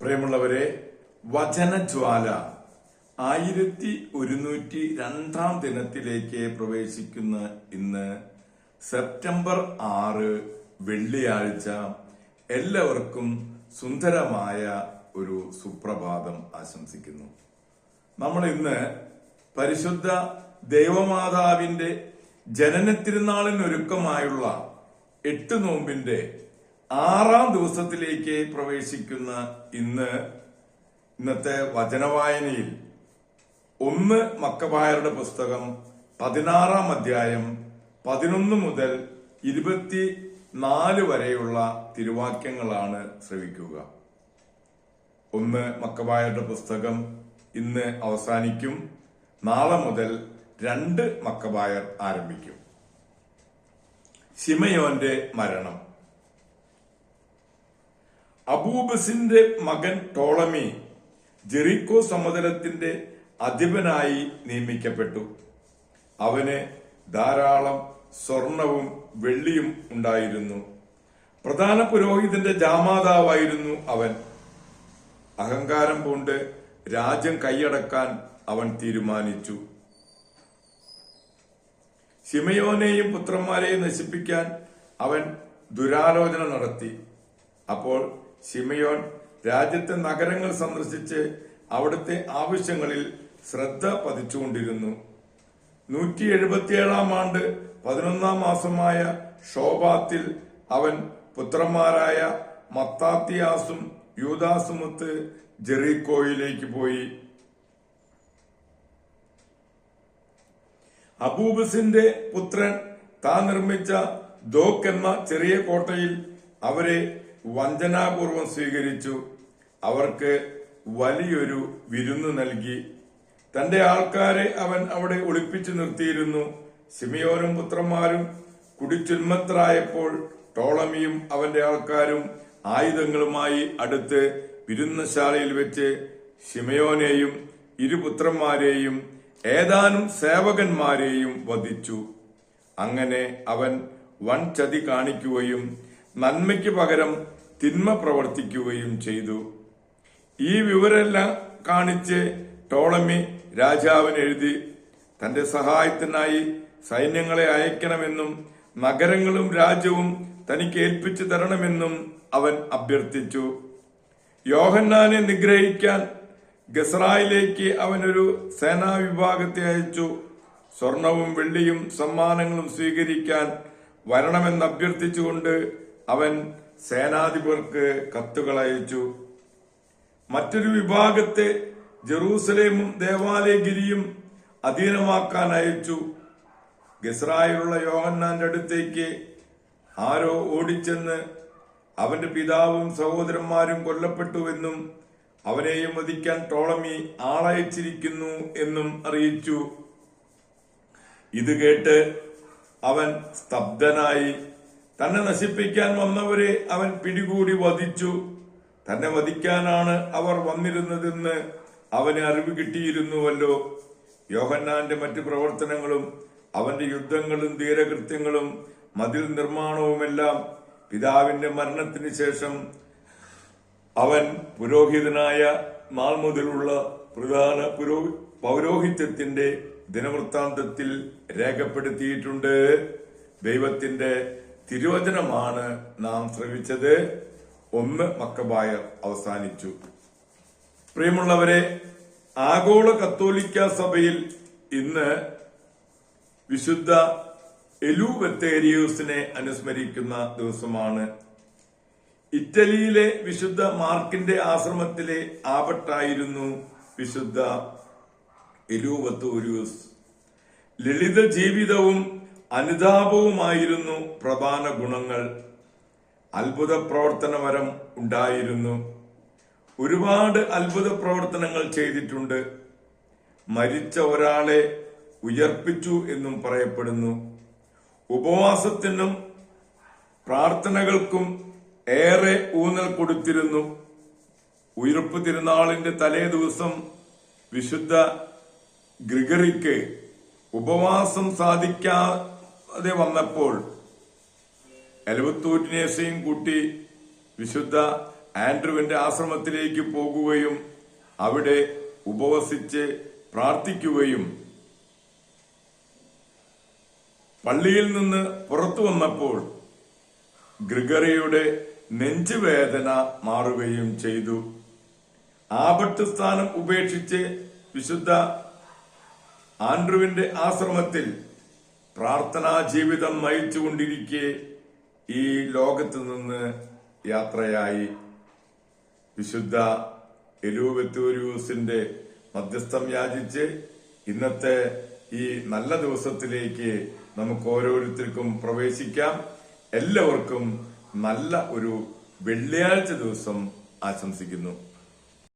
പ്രിയമുള്ളവരെ, വചനജ്വാല 1102 ദിനത്തിലേക്ക് പ്രവേശിക്കുന്ന ഇന്ന് സെപ്റ്റംബർ 6 വെള്ളിയാഴ്ച എല്ലാവർക്കും സുന്ദരമായ ഒരു സുപ്രഭാതം ആശംസിക്കുന്നു. നമ്മൾ ഇന്ന് പരിശുദ്ധ ദൈവമാതാവിന്റെ ജനനത്തിരുനാളിനൊരുക്കമായുള്ള 8 നോമ്പിന്റെ 6-ാം ദിവസത്തിലേക്ക് പ്രവേശിക്കുന്ന ഇന്നത്തെ വചനവായനയിൽ 1 മക്കബായരുടെ പുസ്തകം 16-ാം അധ്യായം 11 മുതൽ 24 വരെയുള്ള തിരുവാക്യങ്ങളാണ് ശ്രവിക്കുക. 1 മക്കബായരുടെ പുസ്തകം ഇന്ന് അവസാനിക്കും. നാളെ മുതൽ 2 മക്കബായർ ആരംഭിക്കും. ശിമയോന്റെ മരണം. അബൂബസിന്റെ മകൻ ടോളമി ജെറിക്കോ സമതലത്തിന്റെ അധിപനായി നിയമിക്കപ്പെട്ടു. അവന് ധാരാളം സ്വർണവും വെള്ളിയും ഉണ്ടായിരുന്നു. പ്രധാന പുരോഹിതന്റെ ജാമാതാവായിരുന്നു അവൻ. അഹങ്കാരം കൊണ്ട് രാജ്യം കൈയടക്കാൻ അവൻ തീരുമാനിച്ചു. ശിമയോനെയും പുത്രന്മാരെയും നശിപ്പിക്കാൻ അവൻ ദുരാലോചന നടത്തി. അപ്പോൾ ശിമയോൻ രാജ്യത്തെ നഗരങ്ങൾ സന്ദർശിച്ച് അവിടുത്തെ ആവശ്യങ്ങളിൽ ശ്രദ്ധ പതിച്ചുകൊണ്ടിരുന്നു. 177-ാം ആണ്ട് 11-ാം മാസമായ ഷോബാത്തിൽ അവൻ പുത്രന്മാരായ മത്താത്തിയാസും യൂദാസുമൊത്ത് ജെറിക്കോയിലേക്ക് പോയി. അബൂബസിന്റെ പുത്രൻ താൻ നിർമ്മിച്ച ദോക്ക് എന്ന ചെറിയ കോട്ടയിൽ അവരെ വഞ്ചനാപൂർവം സ്വീകരിച്ചു. അവർക്ക് വലിയൊരു വിരുന്ന് നൽകി. തന്റെ ആൾക്കാരെ അവൻ അവിടെ ഒളിപ്പിച്ചു നിർത്തിയിരുന്നു. ശിമയോനും പുത്രന്മാരും കുടിച്ചുന്മത്തരായപ്പോൾ ടോളമിയും അവന്റെ ആൾക്കാരും ആയുധങ്ങളുമായി അടുത്ത് വിരുന്നശാലയിൽ വെച്ച് ശിമയോനെയും 2 പുത്രന്മാരെയും ഏതാനും സേവകന്മാരെയും വധിച്ചു. അങ്ങനെ അവൻ വൻ ചതി കാണിക്കുകയും നന്മയ്ക്ക് പകരം തിന്മ പ്രവർത്തിക്കുകയും ചെയ്തു. ഈ വിവരമെല്ലാം കാണിച്ച് ടോളമി രാജാവിന് എഴുതി തന്റെ സഹായത്തിനായി സൈന്യങ്ങളെ അയക്കണമെന്നും നഗരങ്ങളും രാജ്യവും തനിക്ക് ഏൽപ്പിച്ചു തരണമെന്നും അവൻ അഭ്യർത്ഥിച്ചു. യോഹന്നാനെ നിഗ്രഹിക്കാൻ ഗസ്രായിലേക്ക് അവനൊരു സേനാവിഭാഗത്തെ അയച്ചു. സ്വർണവും വെള്ളിയും സമ്മാനങ്ങളും സ്വീകരിക്കാൻ വരണമെന്ന് അഭ്യർത്ഥിച്ചുകൊണ്ട് അവൻ സേനാധിപർക്ക് കത്തുകൾ അയച്ചു. മറ്റൊരു വിഭാഗത്തെ ജെറൂസലേമും ദേവാലയഗിരിയും അധീനമാക്കാൻ അയച്ചു. ഗസ്രായിലുള്ള യോഹന്നാന്റെ അടുത്തേക്ക് ആരോ ഓടിച്ചെന്ന് അവന്റെ പിതാവും സഹോദരന്മാരും കൊല്ലപ്പെട്ടുവെന്നും അവനെയും വധിക്കാൻ ടോളമി ആളയച്ചിരിക്കുന്നു എന്നും അറിയിച്ചു. ഇത് കേട്ട് അവൻ സ്തബ്ധനായി. തന്നെ നശിപ്പിക്കാൻ വന്നവരെ അവൻ പിടികൂടി വധിച്ചു. തന്നെ വധിക്കാനാണ് അവർ വന്നിരുന്നതെന്ന് അവന് അറിവ് കിട്ടിയിരുന്നുവല്ലോ. യോഹന്നാന്റെ മറ്റു പ്രവർത്തനങ്ങളും അവന്റെ യുദ്ധങ്ങളും ധീരകൃത്യങ്ങളും മതിൽ നിർമ്മാണവുമെല്ലാം പിതാവിന്റെ മരണത്തിന് ശേഷം അവൻ പുരോഹിതനായ നാൾ മുതലുള്ള പ്രധാന പൗരോഹിത്യത്തിന്റെ ദിനവൃത്താന്തത്തിൽ രേഖപ്പെടുത്തിയിട്ടുണ്ട്. ദൈവത്തിന്റെ തിരുവചനമാണ് നാം ശ്രവിച്ചത്. 1 മക്കബായർ അവസാനിച്ചു. പ്രിയമുള്ളവരെ, ആഗോള കത്തോലിക്ക സഭയിൽ ഇന്ന് വിശുദ്ധ എലൂബത്തേരിയൂസിനെ അനുസ്മരിക്കുന്ന ദിവസമാണ്. ഇറ്റലിയിലെ വിശുദ്ധ മാർക്കിന്റെ ആശ്രമത്തിലെ ആപത്തായിരുന്നു വിശുദ്ധ എലൂബത്തേരിയൂസ്. ലളിത ജീവിതവും അനുതാപവുമായിരുന്നു പ്രധാന ഗുണങ്ങൾ. അത്ഭുത പ്രവർത്തനപരം ഉണ്ടായിരുന്നു. ഒരുപാട് അത്ഭുത പ്രവർത്തനങ്ങൾ ചെയ്തിട്ടുണ്ട്. മരിച്ച ഒരാളെ ഉയർപ്പിച്ചു എന്നും പറയപ്പെടുന്നു. ഉപവാസത്തിനും പ്രാർത്ഥനകൾക്കും ഏറെ ഊന്നൽ കൊടുത്തിരുന്നു. ഉയിർപ്പ് തിരുനാളിന്റെ തലേ ദിവസം വിശുദ്ധ ഗ്രിഗറിക്ക് ഉപവാസം സാധിക്കാതെ വന്നപ്പോൾ എലവത്തൂറ്റിനേസയും കൂട്ടി വിശുദ്ധ ആൻഡ്രുവിന്റെ ആശ്രമത്തിലേക്ക് പോകുകയും അവിടെ ഉപവസിച്ച് പ്രാർത്ഥിക്കുകയും പള്ളിയിൽ നിന്ന് പുറത്തു വന്നപ്പോൾ ഗ്രിഗറിയുടെ നെഞ്ചുവേദന മാറുകയും ചെയ്തു. ആപത്ത് സ്ഥാനം ഉപേക്ഷിച്ച് വിശുദ്ധ ആൻഡ്രുവിന്റെ ആശ്രമത്തിൽ പ്രാർത്ഥനാ ജീവിതം നയിച്ചുകൊണ്ടിരിക്കെ ഈ ലോകത്ത് നിന്ന് യാത്രയായി. വിശുദ്ധ എലൂബെത്തൂരിയൂസിന്റെ മധ്യസ്ഥം യാചിച്ച് ഇന്നത്തെ ഈ നല്ല ദിവസത്തിലേക്ക് നമുക്ക് ഓരോരുത്തർക്കും പ്രവേശിക്കാം. എല്ലാവർക്കും നല്ല ഒരു വെള്ളിയാഴ്ച ദിവസം ആശംസിക്കുന്നു.